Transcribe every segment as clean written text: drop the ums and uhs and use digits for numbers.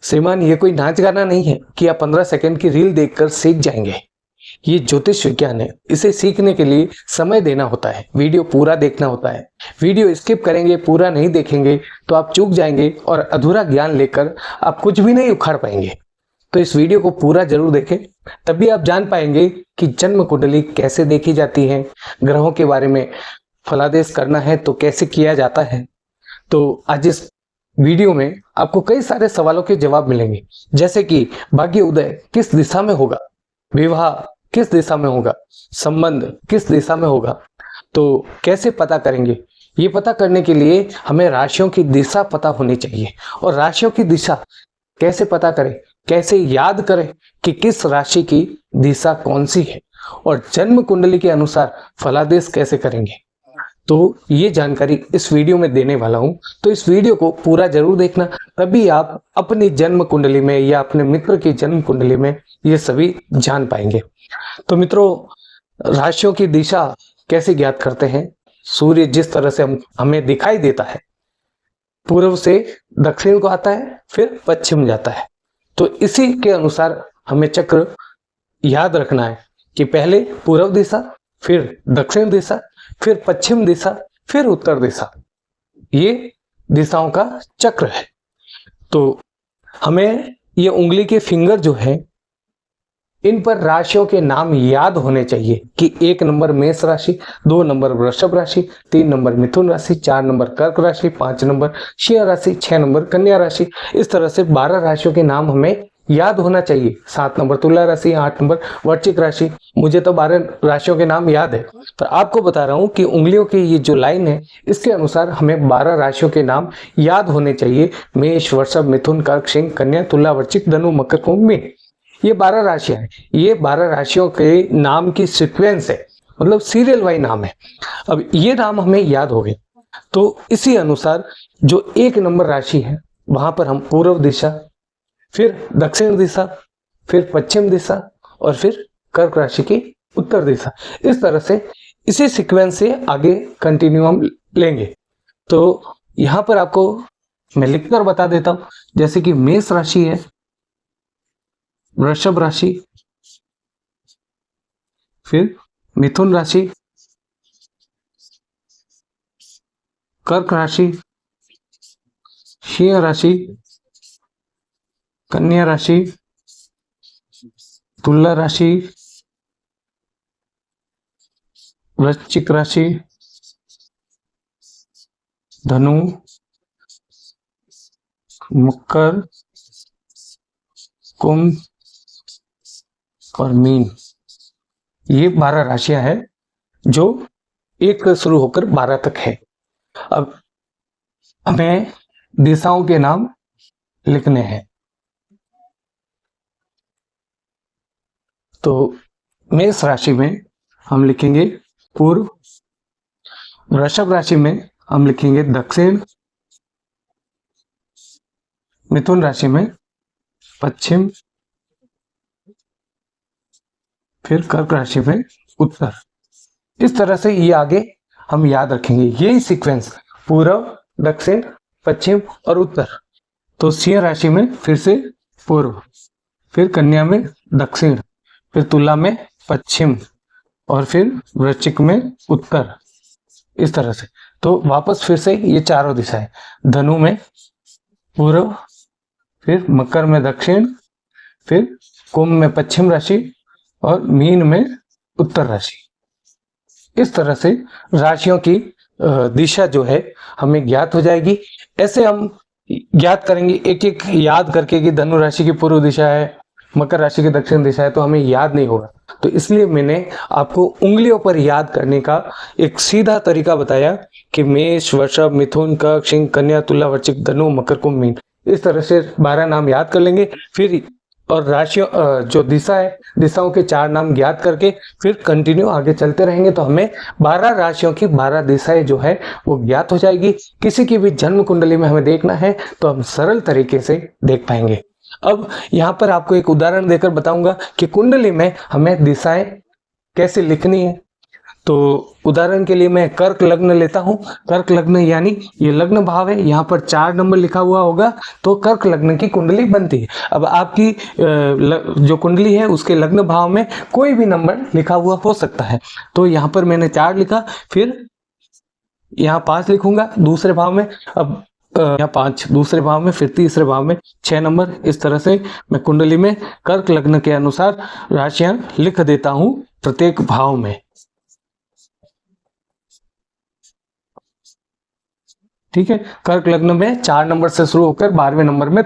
श्रीमान, ये कोई नाच गाना नहीं है कि आप 15 सेकंड की रील देखकर सीख जाएंगे। ये ज्योतिष विज्ञान है। इसे सीखने के लिए समय देना होता है, वीडियो पूरा देखना होता है। वीडियो स्किप करेंगे, पूरा नहीं देखेंगे तो आप चूक जाएंगे और अधूरा ज्ञान लेकर आप कुछ भी नहीं उखाड़ पाएंगे। तो इस वीडियो को पूरा जरूर देखें, तभी आप जान पाएंगे कि जन्म कुंडली कैसे देखी जाती है, ग्रहों के बारे में फलादेश करना है तो कैसे किया जाता है। तो आज इस वीडियो में आपको कई सारे सवालों के जवाब मिलेंगे, जैसे कि भाग्य उदय किस दिशा में होगा, विवाह किस दिशा में होगा, संबंध किस दिशा में होगा, तो कैसे पता करेंगे। ये पता करने के लिए हमें राशियों की दिशा पता होनी चाहिए। और राशियों की दिशा कैसे पता करें, कैसे याद करें कि किस राशि की दिशा कौन सी है, और जन्म कुंडली के अनुसार फलादेश कैसे करेंगे, तो ये जानकारी इस वीडियो में देने वाला हूं। तो इस वीडियो को पूरा जरूर देखना, तभी आप अपनी जन्म कुंडली में या अपने मित्र की जन्म कुंडली में ये सभी जान पाएंगे। तो मित्रों, राशियों की दिशा कैसे ज्ञात करते हैं। सूर्य जिस तरह से हमें दिखाई देता है, पूर्व से दक्षिण को आता है, फिर पश्चिम जाता है। तो इसी के अनुसार हमें चक्र याद रखना है कि पहले पूर्व दिशा, फिर दक्षिण दिशा, फिर पश्चिम दिशा, फिर उत्तर दिशा। ये दिशाओं का चक्र है। तो हमें ये उंगली के फिंगर जो है, इन पर राशियों के नाम याद होने चाहिए कि 1 नंबर मेष राशि, 2 नंबर वृषभ राशि, 3 नंबर मिथुन राशि, 4 नंबर कर्क राशि, 5 नंबर सिंह राशि, 6 नंबर कन्या राशि। इस तरह से 12 राशियों के नाम हमें याद होना चाहिए। 7 नंबर तुला राशि, 8 नंबर वृश्चिक राशि। मुझे तो 12 राशियों के नाम याद है, पर आपको बता रहा हूं कि उंगलियों की ये जो लाइन है, इसके अनुसार हमें 12 राशियों के नाम याद होने चाहिए। मेष, वृषभ, मिथुन, कर्क, सिंह, कन्या, तुला, वृश्चिक, धनु, मकर, कुंभ, मीन। ये 12 राशियां हैं। ये 12 राशियों के नाम की सीक्वेंस है, मतलब सीरियल वाइज नाम है। अब ये नाम हमें याद हो गए, तो इसी अनुसार जो 1 नंबर राशि है, वहां पर हम पूर्व दिशा, फिर दक्षिण दिशा, फिर पश्चिम दिशा, और फिर कर्क राशि की उत्तर दिशा। इस तरह से इसी सीक्वेंस से आगे कंटिन्यू हम लेंगे। तो यहां पर आपको मैं लिखकर बता देता हूं, जैसे कि मेष राशि है, वृषभ राशि, फिर मिथुन राशि, कर्क राशि, सिंह राशि, कन्या राशि, तुला राशि, वृश्चिक राशि, धनु, मकर, कुंभ और मीन। ये 12 राशियां हैं जो 1 से शुरू होकर 12 तक है। अब हमें दिशाओं के नाम लिखने हैं। तो मेष राशि में हम लिखेंगे पूर्व, वृषभ राशि में हम लिखेंगे दक्षिण, मिथुन राशि में पश्चिम, फिर कर्क राशि में उत्तर। इस तरह से ये आगे हम याद रखेंगे, यही सीक्वेंस, पूर्व, दक्षिण, पश्चिम और उत्तर। तो सिंह राशि में फिर से पूर्व, फिर कन्या में दक्षिण, फिर तुला में पश्चिम, और फिर वृश्चिक में उत्तर। इस तरह से तो वापस फिर से ये चारों दिशाएं, धनु में पूर्व, फिर मकर में दक्षिण, फिर कुंभ में पश्चिम राशि, और मीन में उत्तर राशि। इस तरह से राशियों की दिशा जो है हमें ज्ञात हो जाएगी। ऐसे हम ज्ञात करेंगे एक एक याद करके कि धनु राशि की पूर्व दिशा है, मकर राशि की दक्षिण दिशा है, तो हमें याद नहीं होगा। तो इसलिए मैंने आपको उंगलियों पर याद करने का एक सीधा तरीका बताया कि मेष, वृषभ, मिथुन, कर्क, सिंह, कन्या, तुला, वृश्चिक, धनु, मकर, कुंभ, मीन। इस तरह से 12 नाम याद कर लेंगे, फिर और राशियों जो दिशा है, दिशाओं के 4 नाम ज्ञात करके फिर कंटिन्यू आगे चलते रहेंगे, तो हमें 12 राशियों की 12 दिशाएं जो है वो ज्ञात हो जाएगी। किसी की भी जन्म कुंडली में हमें देखना है तो हम सरल तरीके से देख पाएंगे। अब यहाँ पर आपको एक उदाहरण देकर बताऊंगा कि कुंडली में हमें दिशाएं कैसे लिखनी है। तो उदाहरण के लिए मैं कर्क लग्न लेता हूं। कर्क लग्न यानी ये लग्न भाव है, यहाँ पर 4 नंबर लिखा हुआ होगा तो कर्क लग्न की कुंडली बनती है। अब आपकी जो कुंडली है उसके लग्न भाव में कोई भी नंबर लिखा हुआ हो सकता है। तो यहाँ पर मैंने 4 लिखा, फिर यहाँ 5 लिखूंगा दूसरे भाव में, अब यहाँ 5 दूसरे भाव में, फिर तीसरे भाव में 6 नंबर। इस तरह से मैं कुंडली में कर्क लग्न के अनुसार राशियां लिख देता हूं प्रत्येक भाव में। ठीक है, कर्क लग्न में 4 नंबर से शुरू होकर 12वें नंबर में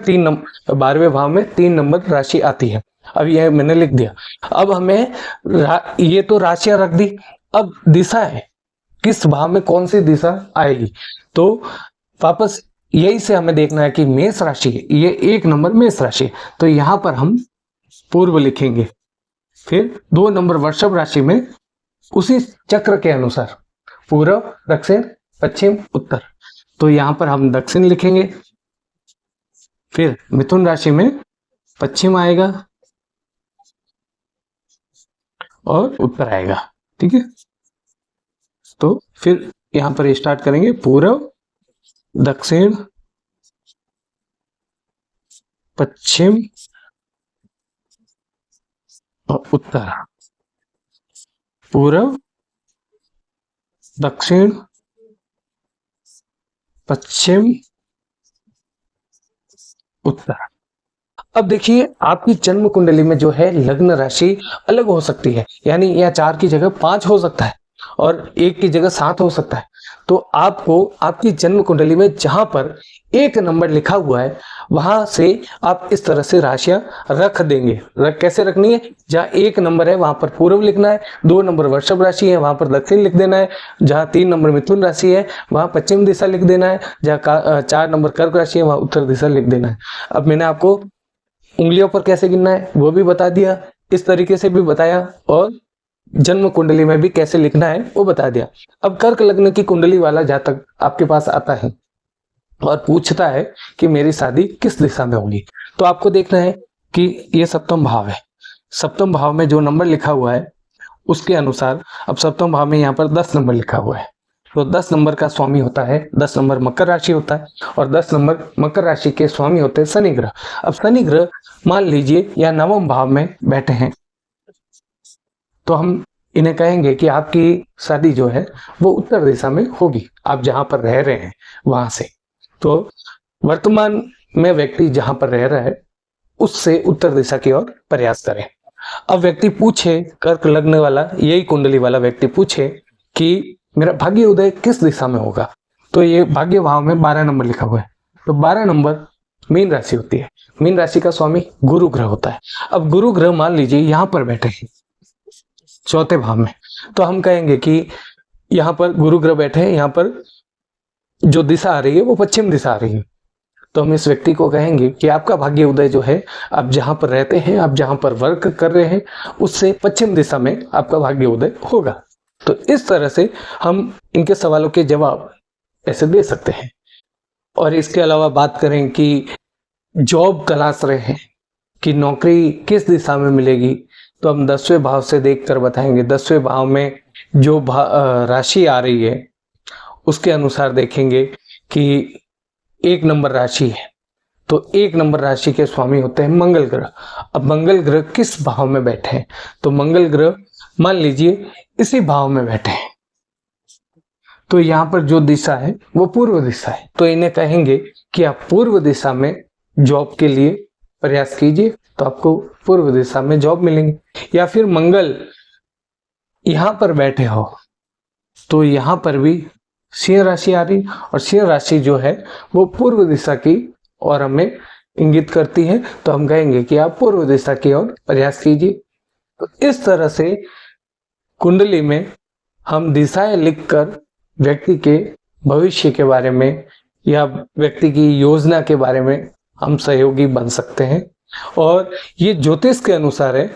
12वें भाव में 3 नंबर राशि आती है। अब यह मैंने लिख दिया। अब हमें ये तो राशियां रख दी, अब दिशा है किस भाव में कौन सी दिशा आएगी। तो वापस यही से हमें देखना है कि मेष राशि है, ये 1 नंबर मेष राशि है, तो यहां पर हम पूर्व लिखेंगे। फिर 2 नंबर वृषभ राशि में उसी चक्र के अनुसार पूर्व, दक्षिण, पश्चिम, उत्तर, तो यहां पर हम दक्षिण लिखेंगे। फिर मिथुन राशि में पश्चिम आएगा और उत्तर आएगा। ठीक है, तो फिर यहां पर स्टार्ट करेंगे पूर्व, दक्षिण, पश्चिम और उत्तर। पूर्व, दक्षिण, पश्चिम, उत्तर। अब देखिए आपकी जन्म कुंडली में जो है लग्न राशि अलग हो सकती है, यानी यह 4 की जगह 5 हो सकता है और 1 की जगह 7 हो सकता है। तो आपको आपकी जन्म कुंडली में जहां पर 1 नंबर लिखा हुआ है वहां से आप इस तरह से राशियां रख देंगे। कैसे रखनी है, जहां 1 नंबर है वहां पर पूर्व लिखना है, 2 नंबर वृषभ राशि है वहां पर दक्षिण लिख देना है, जहां 3 नंबर मिथुन राशि है वहां पश्चिम दिशा लिख देना है, जहां 4 नंबर कर्क राशि है वहां उत्तर दिशा लिख देना है। अब मैंने आपको उंगलियों पर कैसे गिनना है वो भी बता दिया, इस तरीके से भी बताया, और जन्म कुंडली में भी कैसे लिखना है वो बता दिया। अब कर्क लग्न की कुंडली वाला जातक आपके पास आता है और पूछता है कि मेरी शादी किस दिशा में होगी, तो आपको देखना है कि ये सप्तम भाव है। सप्तम भाव में जो नंबर लिखा हुआ है उसके अनुसार, अब सप्तम भाव में यहाँ पर 10 नंबर लिखा हुआ है, तो 10 नंबर का स्वामी होता है, 10 नंबर मकर राशि होता है और 10 नंबर मकर राशि के स्वामी होते हैं शनि ग्रह। अब शनि ग्रह मान लीजिए या 9वें भाव में बैठे हैं, तो हम इन्हें कहेंगे कि आपकी शादी जो है वो उत्तर दिशा में होगी, आप जहां पर रह रहे हैं वहां से। तो वर्तमान में व्यक्ति जहां पर रह रहा है उससे उत्तर दिशा की ओर प्रयास करें। अब व्यक्ति पूछे, कर्क लग्न वाला, यही कुंडली वाला व्यक्ति पूछे कि मेरा भाग्य उदय किस दिशा में होगा, तो ये भाग्य भाव में 12 नंबर लिखा हुआ है, तो 12 नंबर मीन राशि होती है। मीन राशि का स्वामी गुरु ग्रह होता है। अब गुरु ग्रह मान लीजिए यहां पर बैठे हैं 4थे भाव में, तो हम कहेंगे कि यहाँ पर गुरु ग्रह बैठे हैं, यहाँ पर जो दिशा आ रही है वो पश्चिम दिशा आ रही है, तो हम इस व्यक्ति को कहेंगे कि आपका भाग्य उदय जो है, आप जहां पर रहते हैं, आप जहां पर वर्क कर रहे हैं उससे पश्चिम दिशा में आपका भाग्य उदय होगा। तो इस तरह से हम इनके सवालों के जवाब ऐसे दे सकते हैं। और इसके अलावा बात करें कि जॉब तलाश रहे हैं कि नौकरी किस दिशा में मिलेगी, तो हम 10वें भाव से देखकर बताएंगे। 10वें भाव में जो राशि आ रही है उसके अनुसार देखेंगे कि 1 नंबर राशि है, तो 1 नंबर राशि के स्वामी होते हैं मंगल ग्रह। अब मंगल ग्रह किस भाव में बैठे हैं, तो मंगल ग्रह मान लीजिए इसी भाव में बैठे हैं, तो यहाँ पर जो दिशा है वो पूर्व दिशा है, तो इन्हें कहेंगे कि आप पूर्व दिशा में जॉब के लिए प्रयास कीजिए, तो आपको पूर्व दिशा में जॉब मिलेंगे। या फिर मंगल यहां पर बैठे हो, तो यहां पर भी सिंह राशि आ रही, और सिंह राशि जो है वो पूर्व दिशा की और हमें इंगित करती है, तो हम कहेंगे कि आप पूर्व दिशा की ओर प्रयास कीजिए। तो इस तरह से कुंडली में हम दिशाएं लिखकर व्यक्ति के भविष्य के बारे में या व्यक्ति की योजना के बारे में हम सहयोगी बन सकते हैं। और ये ज्योतिष के अनुसार है,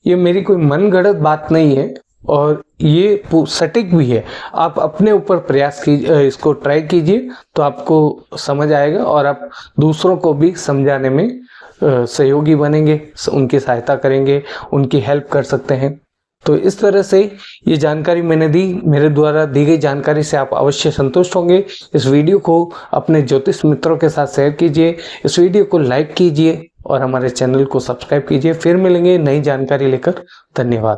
ये मेरी कोई मनगढ़ंत बात नहीं है और ये सटीक भी है। आप अपने ऊपर प्रयास कीजिए, इसको ट्राई कीजिए, तो आपको समझ आएगा और आप दूसरों को भी समझाने में सहयोगी बनेंगे, उनकी सहायता करेंगे, उनकी हेल्प कर सकते हैं। तो इस तरह से ये जानकारी मैंने दी। मेरे द्वारा दी गई जानकारी से आप अवश्य संतुष्ट होंगे। इस वीडियो को अपने ज्योतिष मित्रों के साथ शेयर कीजिए, इस वीडियो को लाइक कीजिए और हमारे चैनल को सब्सक्राइब कीजिए। फिर मिलेंगे नई जानकारी लेकर। धन्यवाद।